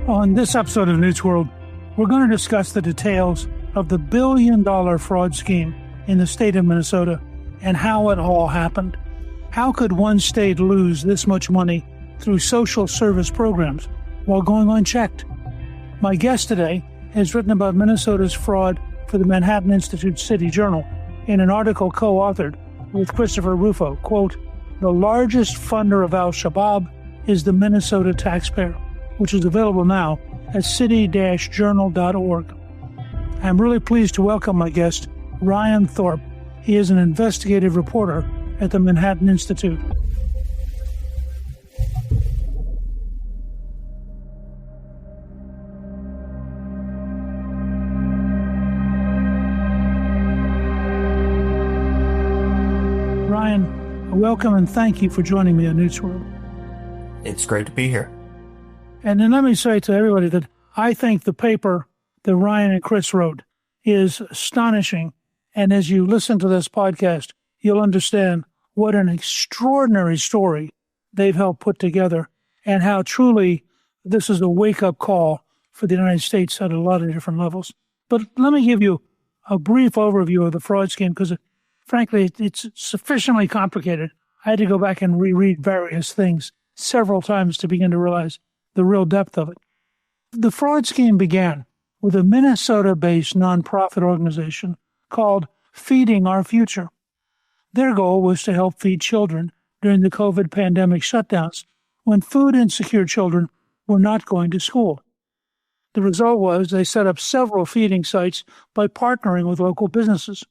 On this episode of Newt's World, we're going to discuss the details of the billion-dollar fraud scheme in the state of Minnesota and how it all happened. How could one state lose this much money through social service programs while going unchecked? My guest today has written about Minnesota's fraud for the Manhattan Institute City Journal in an article co-authored with Christopher Rufo. Quote, "The largest funder of Al-Shabaab is the Minnesota Taxpayer," which is available now at city-journal.org. I'm really pleased to welcome my guest, Ryan Thorpe. He is an investigative reporter at the Manhattan Institute. Ryan, welcome and thank you for joining me on Newt's World. It's great to be here. And then let me say to everybody that I think the paper that Ryan and Chris wrote is astonishing. And as you listen to this podcast, you'll understand what an extraordinary story they've helped put together and how truly this is a wake-up call for the United States at a lot of different levels. But let me give you a brief overview of the fraud scheme because, frankly, it's sufficiently complicated. I had to go back and reread various things several times to begin to realize the real depth of it. The fraud scheme began with a Minnesota-based nonprofit organization called Feeding Our Future. Their goal was to help feed children during the COVID pandemic shutdowns when food-insecure children were not going to school. The result was they set up several feeding sites by partnering with local businesses.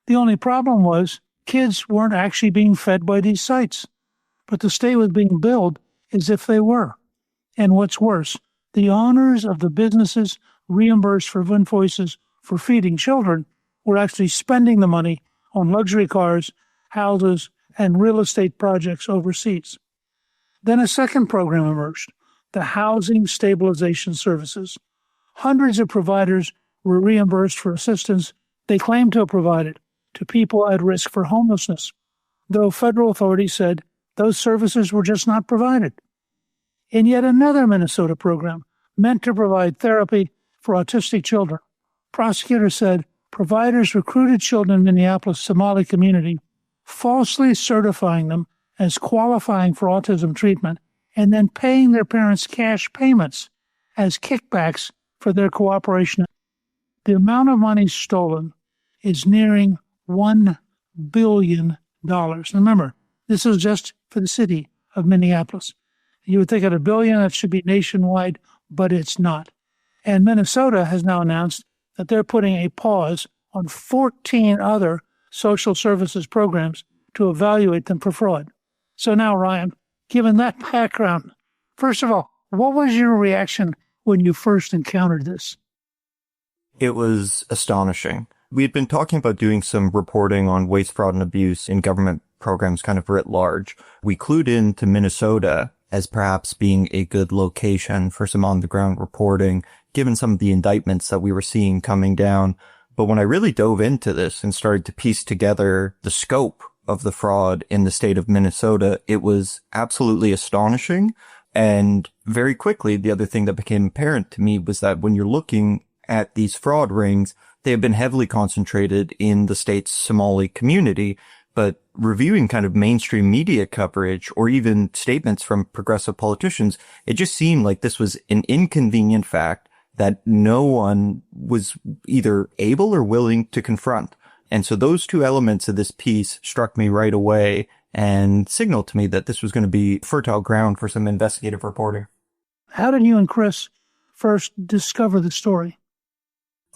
The only problem was kids weren't actually being fed by these sites, but the state was being billed as if they were. And what's worse, the owners of the businesses reimbursed for invoices for feeding children were actually spending the money on luxury cars, houses, and real estate projects overseas. Then a second program emerged, the Housing Stabilization Services. Hundreds of providers were reimbursed for assistance they claimed to have provided to people at risk for homelessness, though federal authorities said those services were just not provided. In yet another Minnesota program meant to provide therapy for autistic children, prosecutors said providers recruited children in Minneapolis' Somali community, falsely certifying them as qualifying for autism treatment and then paying their parents cash payments as kickbacks for their cooperation. The amount of money stolen is nearing $1 billion. Remember, this is just for the city of Minneapolis. You would think at $1 billion that should be nationwide, but it's not. And Minnesota has now announced that they're putting a pause on 14 other social services programs to evaluate them for fraud. So now, Ryan, given that background, first of all, what was your reaction when you first encountered this? It was astonishing. We had been talking about doing some reporting on waste, fraud, and abuse in government programs kind of writ large. We clued into Minnesota as perhaps being a good location for some on-the-ground reporting, given some of the indictments that we were seeing coming down. But when I really dove into this and started to piece together the scope of the fraud in the state of Minnesota, it was absolutely astonishing. And very quickly, the other thing that became apparent to me was that when you're looking at these fraud rings, they have been heavily concentrated in the state's Somali community. But reviewing kind of mainstream media coverage or even statements from progressive politicians, it just seemed like this was an inconvenient fact that no one was either able or willing to confront. And so those two elements of this piece struck me right away and signaled to me that this was going to be fertile ground for some investigative reporting. How did you and Chris first discover the story?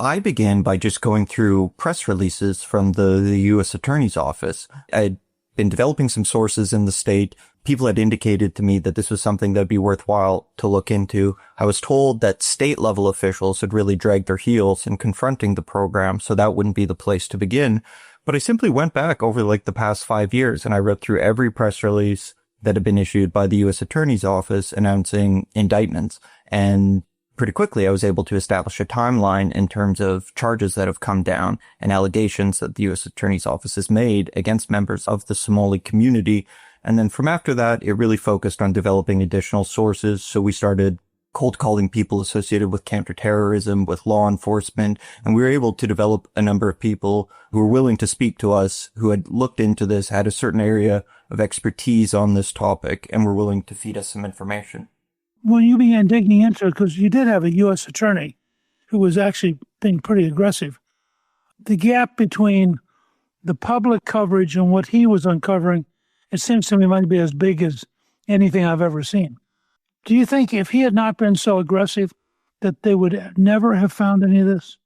I began by just going through press releases from the U.S. Attorney's Office. I'd been developing some sources in the state. People had indicated to me that this was something that'd be worthwhile to look into. I was told that state-level officials had really dragged their heels in confronting the program, so that wouldn't be the place to begin. But I simply went back over the past 5 years, and I read through every press release that had been issued by the U.S. Attorney's Office announcing indictments. And pretty quickly, I was able to establish a timeline in terms of charges that have come down and allegations that the U.S. Attorney's Office has made against members of the Somali community. And then from after that, it really focused on developing additional sources. So we started cold calling people associated with counterterrorism, with law enforcement. And we were able to develop a number of people who were willing to speak to us, who had looked into this, had a certain area of expertise on this topic, and were willing to feed us some information. When you began digging into it, because you did have a U.S. attorney who was actually being pretty aggressive, the gap between the public coverage and what he was uncovering, it seems to me might be as big as anything I've ever seen. Do you think if he had not been so aggressive that they would never have found any of this?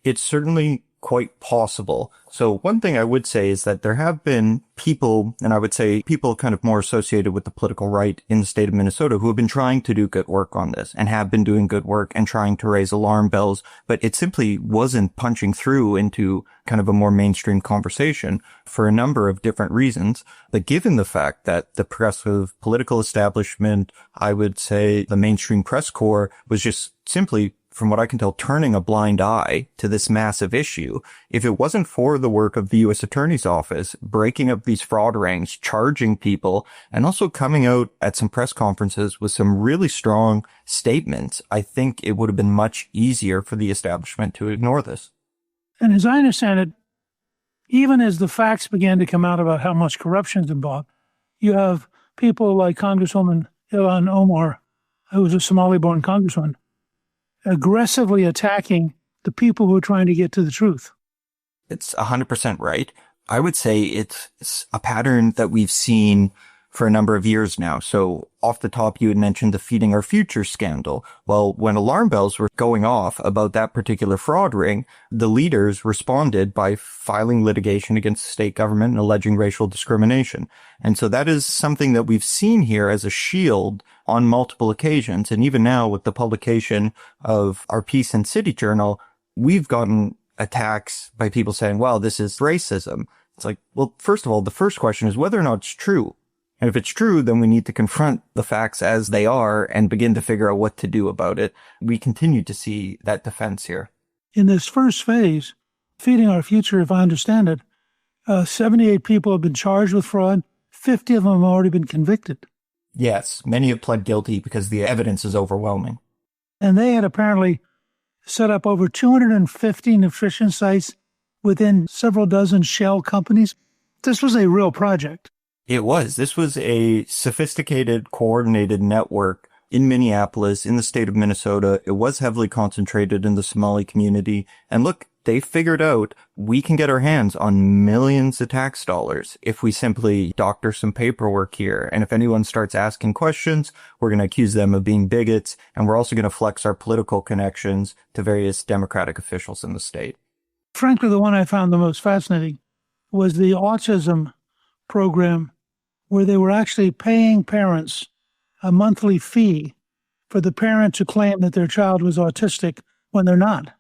It's certainly quite possible. So one thing I would say is that there have been people, and I would say people kind of more associated with the political right in the state of Minnesota, who have been trying to do good work on this and have been doing good work and trying to raise alarm bells, but it simply wasn't punching through into kind of a more mainstream conversation for a number of different reasons. But given the fact that the progressive political establishment, I would say the mainstream press corps, was just simply, from what I can tell, turning a blind eye to this massive issue. If it wasn't for the work of the U.S. Attorney's Office, breaking up these fraud rings, charging people, and also coming out at some press conferences with some really strong statements, I think it would have been much easier for the establishment to ignore this. And as I understand it, even as the facts began to come out about how much corruption is involved, you have people like Congresswoman Ilhan Omar, who was a Somali-born congresswoman, aggressively attacking the people who are trying to get to the truth. It's 100% right. I would say it's a pattern that we've seen for a number of years now. So off the top, you had mentioned the Feeding Our Future scandal. Well, when alarm bells were going off about that particular fraud ring, the leaders responded by filing litigation against the state government and alleging racial discrimination. And so that is something that we've seen here as a shield on multiple occasions. And even now with the publication of our piece in City Journal, we've gotten attacks by people saying, well, this is racism. It's like, well, first of all, the first question is whether or not it's true. And if it's true, then we need to confront the facts as they are and begin to figure out what to do about it. We continue to see that defense here. In this first phase, Feeding Our Future, if I understand it, 78 people have been charged with fraud. 50 of them have already been convicted. Yes, many have pled guilty because the evidence is overwhelming. And they had apparently set up over 250 nutrition sites within several dozen shell companies. This was a real project. It was. This was a sophisticated, coordinated network in Minneapolis, in the state of Minnesota. It was heavily concentrated in the Somali community. And look, they figured out we can get our hands on millions of tax dollars if we simply doctor some paperwork here. And if anyone starts asking questions, we're going to accuse them of being bigots. And we're also going to flex our political connections to various Democratic officials in the state. Frankly, the one I found the most fascinating was the autism program, where they were actually paying parents a monthly fee for the parent to claim that their child was autistic when they're not.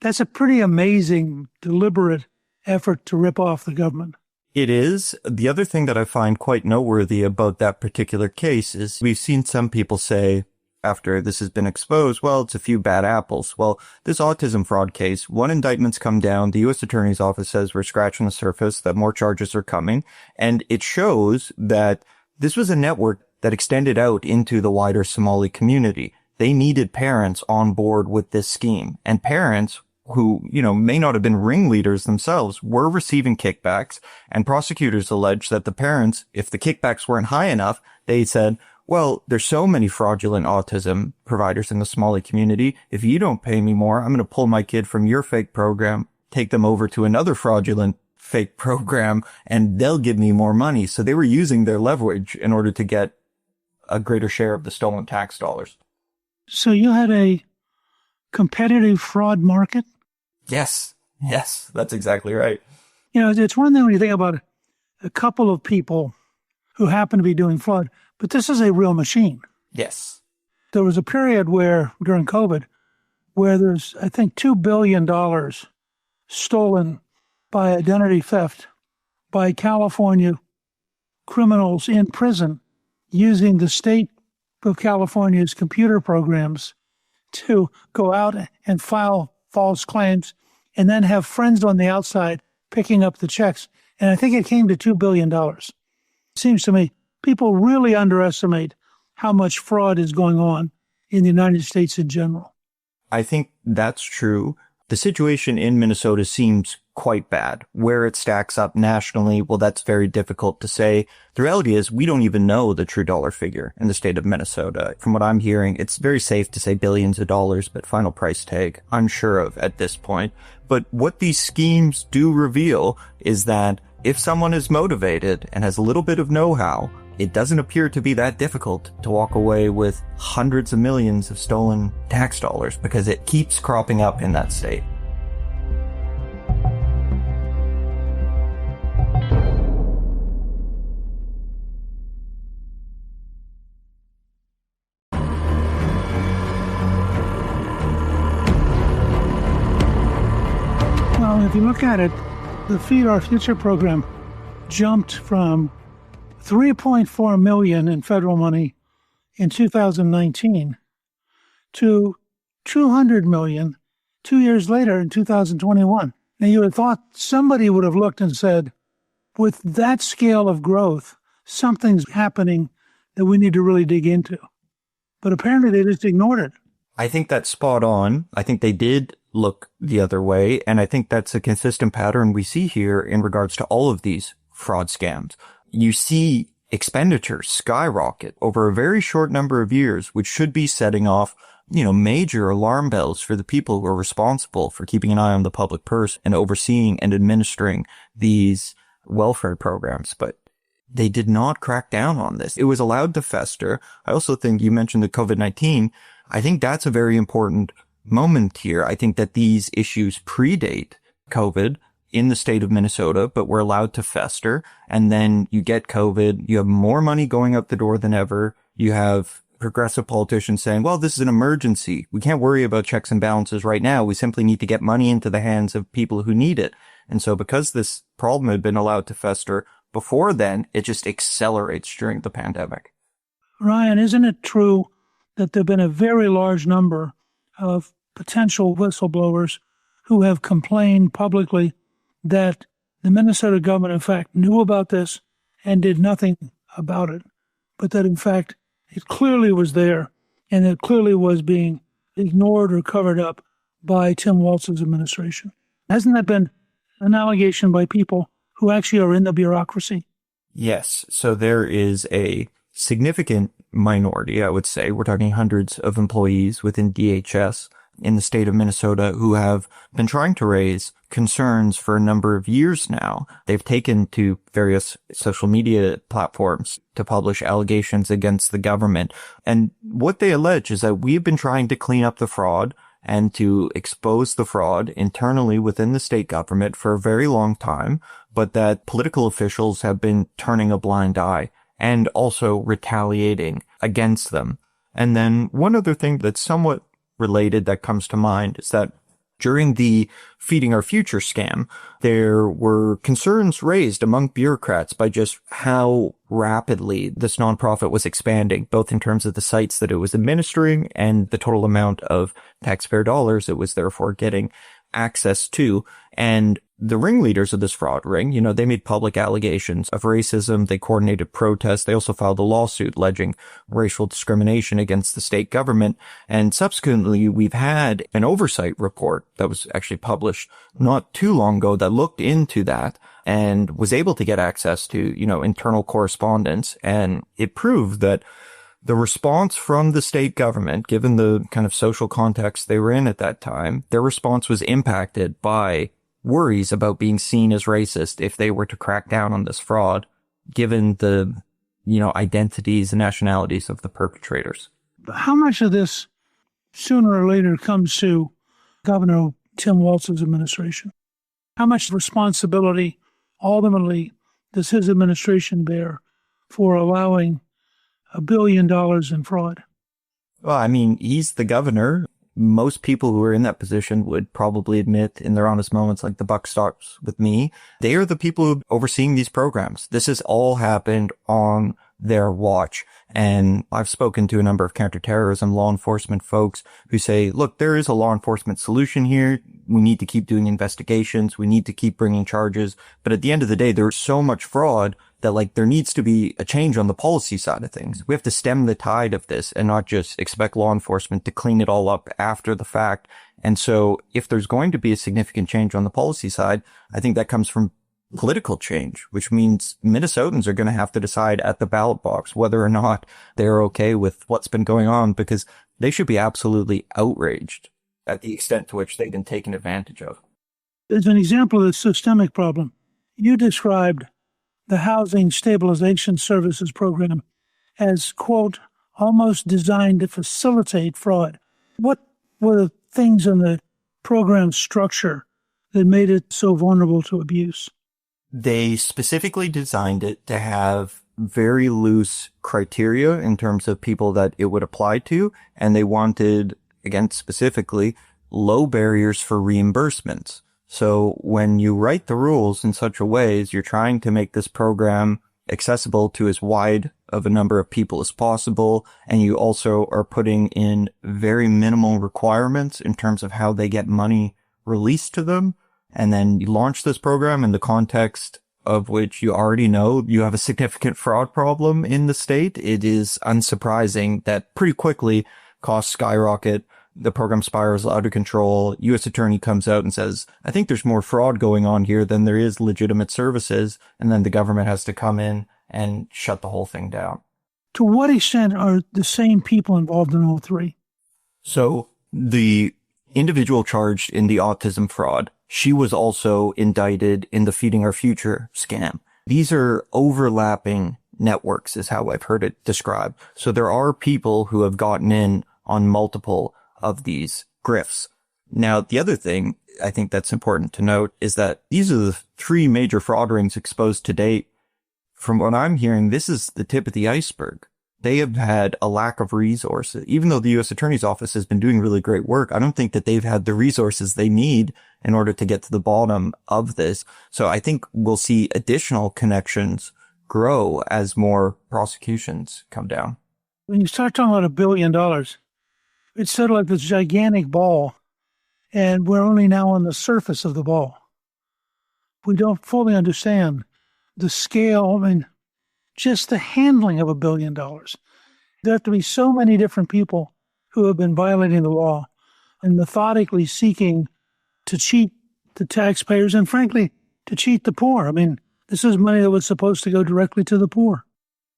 That's a pretty amazing, deliberate effort to rip off the government. It is. The other thing that I find quite noteworthy about that particular case is we've seen some people say, after this has been exposed, well, it's a few bad apples. Well, this autism fraud case, one indictment's come down. The U.S. Attorney's Office says we're scratching the surface, that more charges are coming. And it shows that this was a network that extended out into the wider Somali community. They needed parents on board with this scheme. And parents who, may not have been ringleaders themselves, were receiving kickbacks. And prosecutors allege that the parents, if the kickbacks weren't high enough, they said, well, there's so many fraudulent autism providers in the Somali community. If you don't pay me more, I'm going to pull my kid from your fake program, take them over to another fraudulent fake program, and they'll give me more money. So they were using their leverage in order to get a greater share of the stolen tax dollars. So you had a competitive fraud market? Yes, that's exactly right. It's one thing when you think about a couple of people who happen to be doing fraud, but this is a real machine. Yes. There was a period during COVID, where there's, I think, $2 billion stolen by identity theft by California criminals in prison using the state of California's computer programs to go out and file false claims and then have friends on the outside picking up the checks. And I think it came to $2 billion. It seems to me people really underestimate how much fraud is going on in the United States in general. I think that's true. The situation in Minnesota seems quite bad. Where it stacks up nationally, well, that's very difficult to say. The reality is we don't even know the true dollar figure in the state of Minnesota. From what I'm hearing, it's very safe to say billions of dollars, but final price tag, unsure of at this point. But what these schemes do reveal is that if someone is motivated and has a little bit of know-how, it doesn't appear to be that difficult to walk away with hundreds of millions of stolen tax dollars because it keeps cropping up in that state. Well, if you look at it, the Feed Our Future program jumped from $3.4 million in federal money in 2019 to $200 million 2 years later in 2021. Now, you would have thought somebody would have looked and said, with that scale of growth, something's happening that we need to really dig into. But apparently they just ignored it. I think that's spot on. I think they did look the other way, and I think that's a consistent pattern we see here in regards to all of these fraud scams. You see expenditures skyrocket over a very short number of years, which should be setting off, major alarm bells for the people who are responsible for keeping an eye on the public purse and overseeing and administering these welfare programs. But they did not crack down on this. It was allowed to fester. I also think you mentioned the COVID-19. I think that's a very important moment here. I think that these issues predate COVID in the state of Minnesota, but were allowed to fester. And then you get COVID, you have more money going out the door than ever. You have progressive politicians saying, well, this is an emergency. We can't worry about checks and balances right now. We simply need to get money into the hands of people who need it. And so because this problem had been allowed to fester before then, it just accelerates during the pandemic. Ryan, isn't it true that there have been a very large number of potential whistleblowers who have complained publicly that the Minnesota government, in fact, knew about this and did nothing about it, but that, in fact, it clearly was there and it clearly was being ignored or covered up by Tim Walz's administration? Hasn't that been an allegation by people who actually are in the bureaucracy? Yes. So there is a significant minority, I would say. We're talking hundreds of employees within DHS in the state of Minnesota who have been trying to raise concerns for a number of years now. They've taken to various social media platforms to publish allegations against the government. And what they allege is that we've been trying to clean up the fraud and to expose the fraud internally within the state government for a very long time, but that political officials have been turning a blind eye and also retaliating against them. And then one other thing that's somewhat related that comes to mind is that during the Feeding Our Future scam, there were concerns raised among bureaucrats by just how rapidly this nonprofit was expanding, both in terms of the sites that it was administering and the total amount of taxpayer dollars it was therefore getting access to. And the ringleaders of this fraud ring, they made public allegations of racism. They coordinated protests. They also filed a lawsuit alleging racial discrimination against the state government. And subsequently, we've had an oversight report that was actually published not too long ago that looked into that and was able to get access to, internal correspondence. And it proved that the response from the state government, given the kind of social context they were in at that time, their response was impacted by worries about being seen as racist if they were to crack down on this fraud, given the, identities and nationalities of the perpetrators. How much of this sooner or later comes to Governor Tim Walz's administration? How much responsibility ultimately does his administration bear for allowing $1 billion in fraud? Well, he's the governor. Most people who are in that position would probably admit in their honest moments, like the buck stops with me. They are the people who are overseeing these programs. This has all happened on their watch. And I've spoken to a number of counterterrorism law enforcement folks who say, look, there is a law enforcement solution here. We need to keep doing investigations. We need to keep bringing charges. But at the end of the day, there's so much fraud that there needs to be a change on the policy side of things. We have to stem the tide of this and not just expect law enforcement to clean it all up after the fact. And so if there's going to be a significant change on the policy side, I think that comes from political change, which means Minnesotans are going to have to decide at the ballot box whether or not they're okay with what's been going on, because they should be absolutely outraged at the extent to which they've been taken advantage of. As an example of the systemic problem, you described the Housing Stabilization Services program as, quote, almost designed to facilitate fraud. What were the things in the program structure that made it so vulnerable to abuse? They specifically designed it to have very loose criteria in terms of people that it would apply to, and they wanted, again, specifically, low barriers for reimbursements. So when you write the rules in such a way as you're trying to make this program accessible to as wide of a number of people as possible, and you also are putting in very minimal requirements in terms of how they get money released to them, and then you launch this program in the context of which you already know you have a significant fraud problem in the state, it is unsurprising that pretty quickly costs skyrocket. The program spirals out of control. U.S. attorney comes out and says, I think there's more fraud going on here than there is legitimate services. And then the government has to come in and shut the whole thing down. To what extent are the same people involved in all three? So the individual charged in the autism fraud, she was also indicted in the Feeding Our Future scam. These are overlapping networks is how I've heard it described. So there are people who have gotten in on multiple of these grifts. Now, the other thing I think that's important to note is that these are the three major fraud rings exposed to date. From what I'm hearing, this is the tip of the iceberg. They have had a lack of resources. Even though the U.S. Attorney's Office has been doing really great work, I don't think that they've had the resources they need in order to get to the bottom of this. So I think we'll see additional connections grow as more prosecutions come down. When you start talking about $1 billion, it's sort of like this gigantic ball, and we're only now on the surface of the ball. We don't fully understand the scale, just the handling of $1 billion. There have to be so many different people who have been violating the law and methodically seeking to cheat the taxpayers and, frankly, to cheat the poor. This is money that was supposed to go directly to the poor.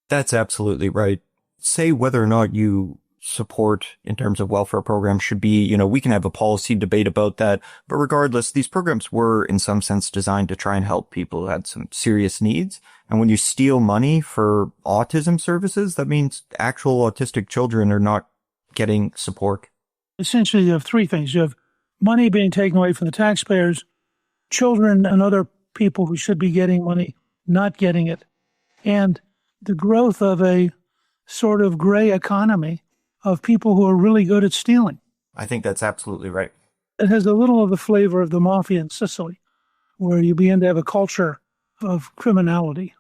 That's absolutely right. Say whether or not you support in terms of welfare programs should be, we can have a policy debate about that. But regardless, these programs were in some sense designed to try and help people who had some serious needs. And when you steal money for autism services, that means actual autistic children are not getting support. Essentially, you have three things. You have money being taken away from the taxpayers, children and other people who should be getting money not getting it, and the growth of a sort of gray economy of people who are really good at stealing. I think that's absolutely right. It has a little of the flavor of the mafia in Sicily, where you begin to have a culture of criminality.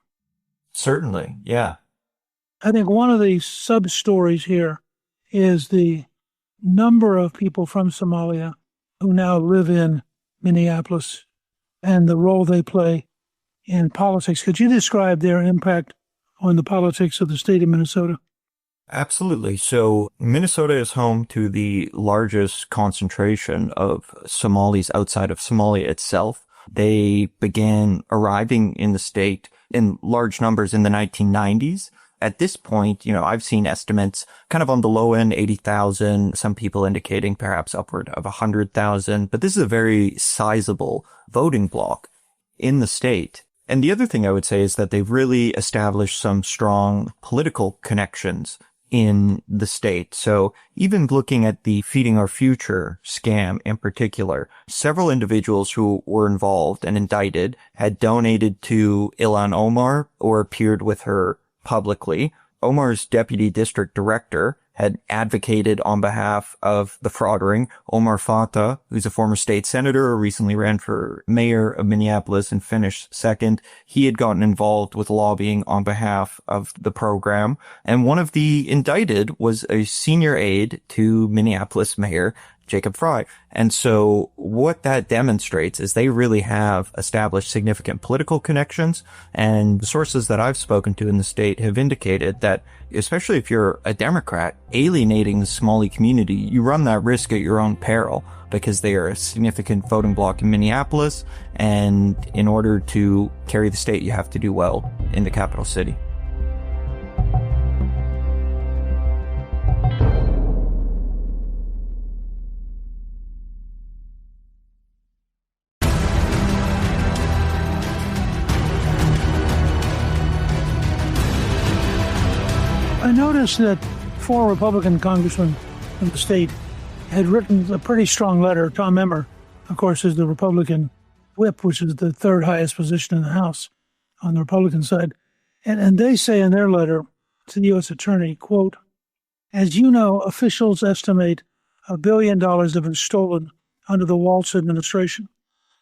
Certainly, yeah. I think one of the sub-stories here is the number of people from Somalia who now live in Minneapolis and the role they play in politics. Could you describe their impact on the politics of the state of Minnesota? Absolutely. So Minnesota is home to the largest concentration of Somalis outside of Somalia itself. They began arriving in the state in large numbers in the 1990s. At this point, I've seen estimates kind of on the low end, 80,000, some people indicating perhaps upward of 100,000. But this is a very sizable voting bloc in the state. And the other thing I would say is that they've really established some strong political connections in the state. So even looking at the Feeding Our Future scam in particular, several individuals who were involved and indicted had donated to Ilhan Omar or appeared with her publicly. Omar's deputy district director had advocated on behalf of the fraud ring. Omar Fatah, who's a former state senator, recently ran for mayor of Minneapolis and finished second. He had gotten involved with lobbying on behalf of the program. And one of the indicted was a senior aide to Minneapolis Mayor Jacob Frey. And so what that demonstrates is they really have established significant political connections, and the sources that I've spoken to in the state have indicated that, especially if you're a Democrat, alienating the Somali community, you run that risk at your own peril because they are a significant voting bloc in Minneapolis, and in order to carry the state, you have to do well in the capital city. I noticed that 4 Republican congressmen in the state had written a pretty strong letter. Tom Emmer, of course, is the Republican whip, which is the third highest position in the House on the Republican side. And they say in their letter to the U.S. Attorney, quote, "As you know, officials estimate $1 billion have been stolen under the Waltz administration.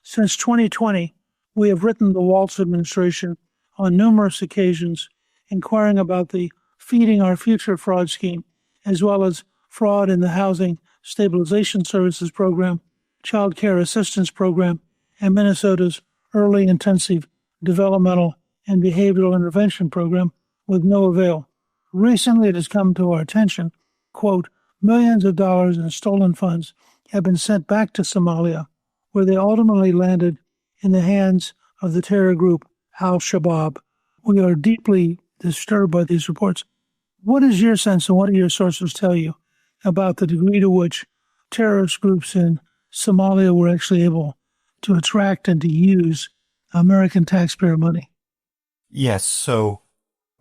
Since 2020, we have written the Waltz administration on numerous occasions inquiring about the Feeding Our Future fraud scheme, as well as fraud in the Housing Stabilization Services program, Child Care Assistance program, and Minnesota's Early Intensive Developmental and Behavioral Intervention program, with no avail. Recently, it has come to our attention, quote, millions of dollars in stolen funds have been sent back to Somalia, where they ultimately landed in the hands of the terror group Al-Shabaab. We are deeply disturbed by these reports. What is your sense, and what do your sources tell you about the degree to which terrorist groups in Somalia were actually able to attract and to use American taxpayer money?" Yes, so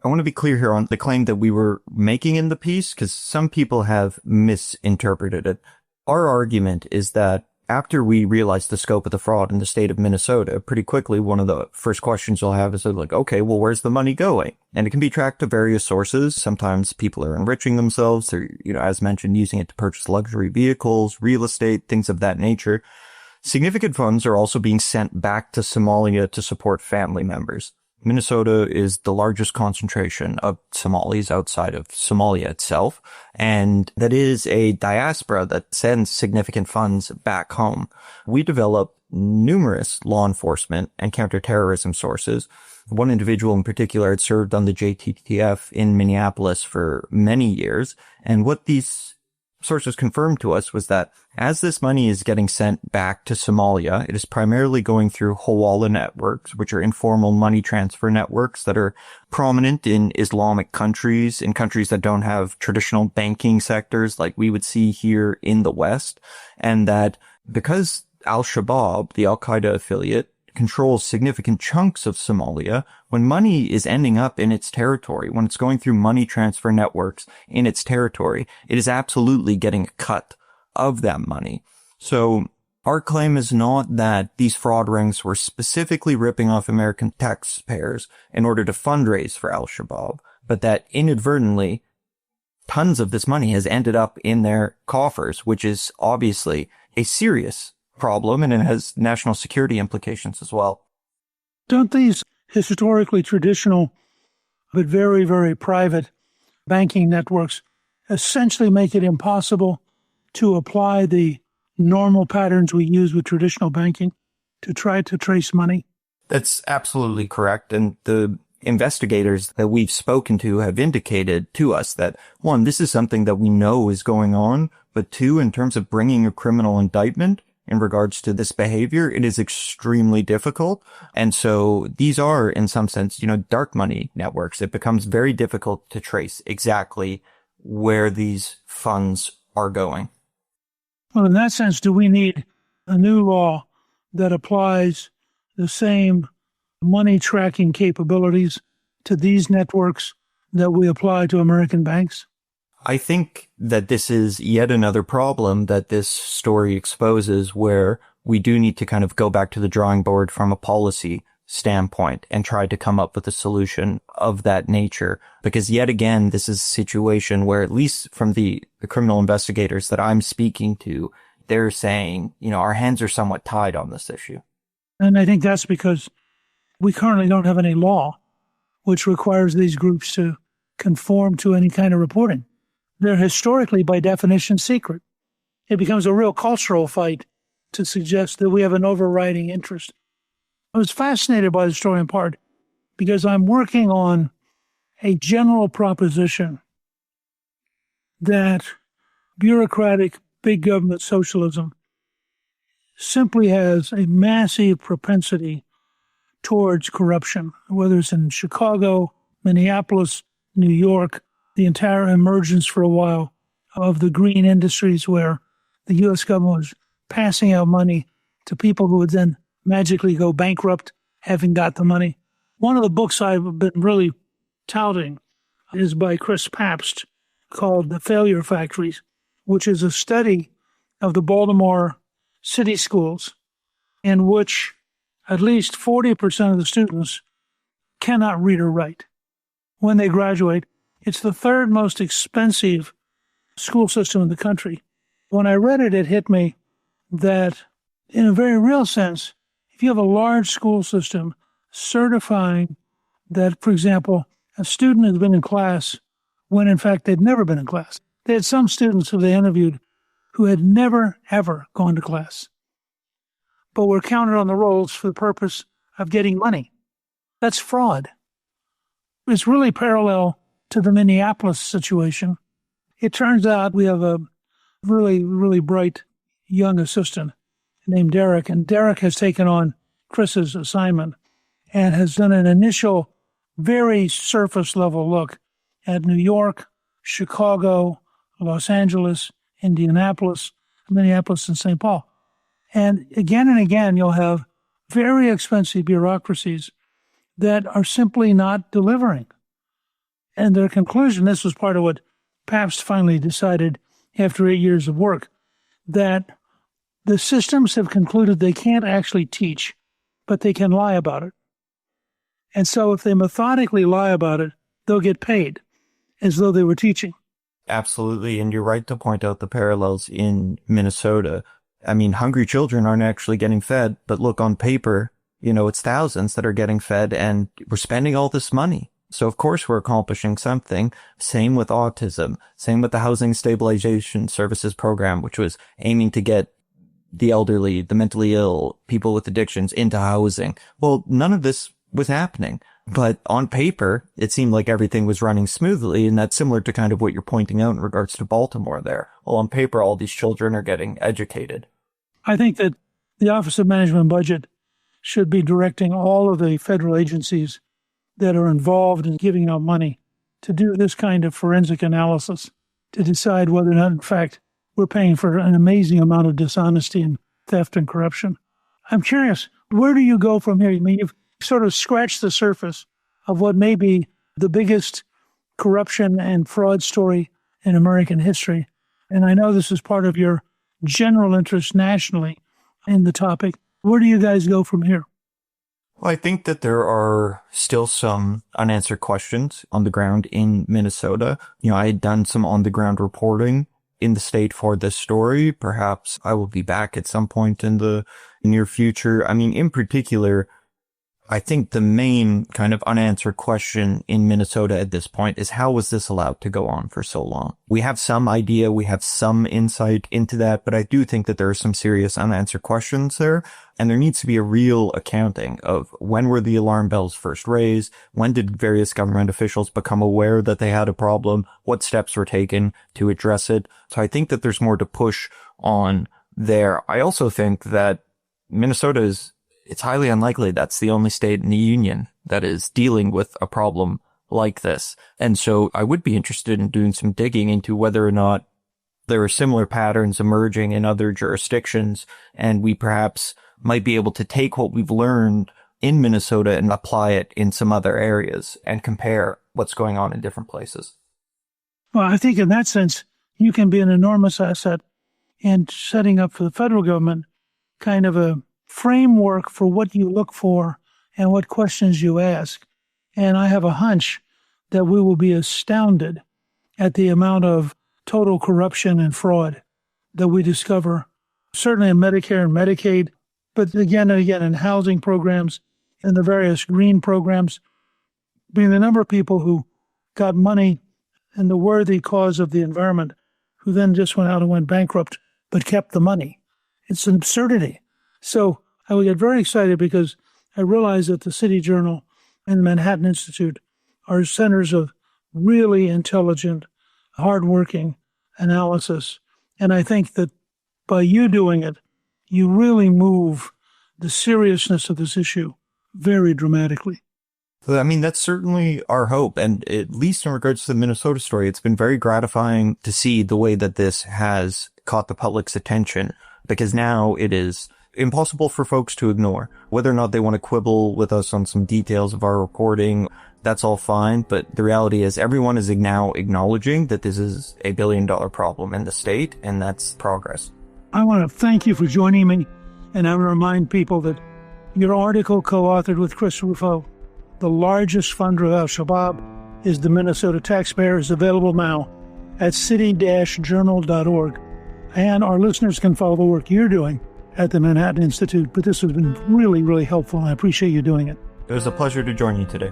I want to be clear here on the claim that we were making in the piece, because some people have misinterpreted it. Our argument is that after we realized the scope of the fraud in the state of Minnesota, pretty quickly, one of the first questions you'll have is like, okay, well, where's the money going? And it can be tracked to various sources. Sometimes people are enriching themselves. They're, as mentioned, using it to purchase luxury vehicles, real estate, things of that nature. Significant funds are also being sent back to Somalia to support family members. Minnesota is the largest concentration of Somalis outside of Somalia itself, and that is a diaspora that sends significant funds back home. We develop numerous law enforcement and counterterrorism sources. One individual in particular had served on the JTTF in Minneapolis for many years, and what these sources confirmed to us was that as this money is getting sent back to Somalia, it is primarily going through Hawala networks, which are informal money transfer networks that are prominent in Islamic countries, in countries that don't have traditional banking sectors like we would see here in the West. And that because Al-Shabaab, the Al-Qaeda affiliate, controls significant chunks of Somalia, when money is ending up in its territory, when it's going through money transfer networks in its territory, it is absolutely getting a cut of that money. So our claim is not that these fraud rings were specifically ripping off American taxpayers in order to fundraise for Al-Shabaab, but that inadvertently tons of this money has ended up in their coffers, which is obviously a serious problem, and it has national security implications as well. Don't these historically traditional but very, very private banking networks essentially make it impossible to apply the normal patterns we use with traditional banking to try to trace money? That's absolutely correct. And the investigators that we've spoken to have indicated to us that, one, this is something that we know is going on, but two, in terms of bringing a criminal indictment in regards to this behavior, it is extremely difficult. And so these are, in some sense, dark money networks. It becomes very difficult to trace exactly where these funds are going. Well, in that sense, do we need a new law that applies the same money tracking capabilities to these networks that we apply to American banks? I think that this is yet another problem that this story exposes, where we do need to kind of go back to the drawing board from a policy standpoint and try to come up with a solution of that nature. Because yet again, this is a situation where, at least from the criminal investigators that I'm speaking to, they're saying, our hands are somewhat tied on this issue. And I think that's because we currently don't have any law which requires these groups to conform to any kind of reporting. They're historically, by definition, secret. It becomes a real cultural fight to suggest that we have an overriding interest. I was fascinated by the story in part because I'm working on a general proposition that bureaucratic big government socialism simply has a massive propensity towards corruption, whether it's in Chicago, Minneapolis, New York, the entire emergence for a while of the green industries where the U.S. government was passing out money to people who would then magically go bankrupt having got the money. One of the books I've been really touting is by Chris Pabst called The Failure Factories, which is a study of the Baltimore city schools in which at least 40% of the students cannot read or write. When they graduate, it's the third most expensive school system in the country. When I read it, it hit me that in a very real sense, if you have a large school system certifying that, for example, a student has been in class when in fact they'd never been in class. They had some students who they interviewed who had never, ever gone to class, but were counted on the rolls for the purpose of getting money. That's fraud. It's really parallel to the Minneapolis situation. It turns out we have a really, really bright young assistant named Derek, and Derek has taken on Chris's assignment and has done an initial, very surface level look at New York, Chicago, Los Angeles, Indianapolis, Minneapolis, and St. Paul. And again, you'll have very expensive bureaucracies that are simply not delivering. And their conclusion, this was part of what Pabst finally decided after 8 years of work, that the systems have concluded they can't actually teach, but they can lie about it. And so if they methodically lie about it, they'll get paid as though they were teaching. Absolutely. And you're right to point out the parallels in Minnesota. I mean, hungry children aren't actually getting fed, but look, on paper, it's thousands that are getting fed, and we're spending all this money. So of course we're accomplishing something. Same with autism. Same with the Housing Stabilization Services program, which was aiming to get the elderly, the mentally ill, people with addictions into housing. Well, none of this was happening. But on paper, it seemed like everything was running smoothly, and that's similar to kind of what you're pointing out in regards to Baltimore there. Well, on paper, all these children are getting educated. I think that the Office of Management and Budget should be directing all of the federal agencies that are involved in giving out money to do this kind of forensic analysis to decide whether or not, in fact, we're paying for an amazing amount of dishonesty and theft and corruption. I'm curious, where do you go from here? I mean, you've sort of scratched the surface of what may be the biggest corruption and fraud story in American history. And I know this is part of your general interest nationally in the topic. Where do you guys go from here? Well, I think that there are still some unanswered questions on the ground in Minnesota. I had done some on-the-ground reporting in the state for this story. Perhaps I will be back at some point in the near future. I mean, in particular, I think the main kind of unanswered question in Minnesota at this point is, how was this allowed to go on for so long? We have some idea, we have some insight into that, but I do think that there are some serious unanswered questions there, and there needs to be a real accounting of when were the alarm bells first raised, when did various government officials become aware that they had a problem, what steps were taken to address it. So I think that there's more to push on there. I also think that it's highly unlikely that's the only state in the union that is dealing with a problem like this. And so I would be interested in doing some digging into whether or not there are similar patterns emerging in other jurisdictions, and we perhaps might be able to take what we've learned in Minnesota and apply it in some other areas and compare what's going on in different places. Well, I think in that sense, you can be an enormous asset in setting up for the federal government kind of a framework for what you look for and what questions you ask And I have a hunch that we will be astounded at the amount of total corruption and fraud that we discover, certainly in Medicare and Medicaid, but again and again in housing programs and the various green programs. Being the number of people who got money in the worthy cause of the environment, who then just went out and went bankrupt, but kept the money. It's an absurdity. So I would get very excited because I realize that the City Journal and the Manhattan Institute are centers of really intelligent, hardworking analysis. And I think that by you doing it, you really move the seriousness of this issue very dramatically. I mean, that's certainly our hope. And at least in regards to the Minnesota story, it's been very gratifying to see the way that this has caught the public's attention, because now it is impossible for folks to ignore. Whether or not they want to quibble with us on some details of our reporting, that's all fine. But the reality is everyone is now acknowledging that this is a $1 billion problem in the state, and that's progress. I want to thank you for joining me. And I want to remind people that your article co-authored with Christopher Rufo, the largest funder of Al-Shabaab, is the Minnesota Taxpayer, is available now at city-journal.org. And our listeners can follow the work you're doing at the Manhattan Institute. But this has been really, really helpful, and I appreciate you doing it. It was a pleasure to join you today.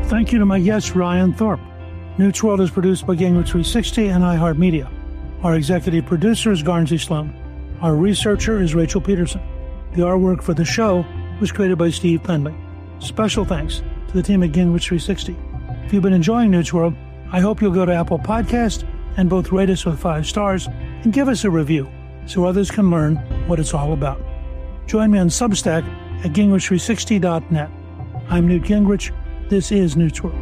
Thank you to my guest, Ryan Thorpe. Newt's World is produced by Gingrich 360 and iHeartMedia. Our executive producer is Garnsey Sloan. Our researcher is Rachel Peterson. The artwork for the show was created by Steve Penley. Special thanks to the team at Gingrich 360. If you've been enjoying Newt's World, I hope you'll go to Apple Podcast and both rate us with 5 stars and give us a review so others can learn what it's all about. Join me on Substack at gingrich360.net. I'm Newt Gingrich. This is Newt's World.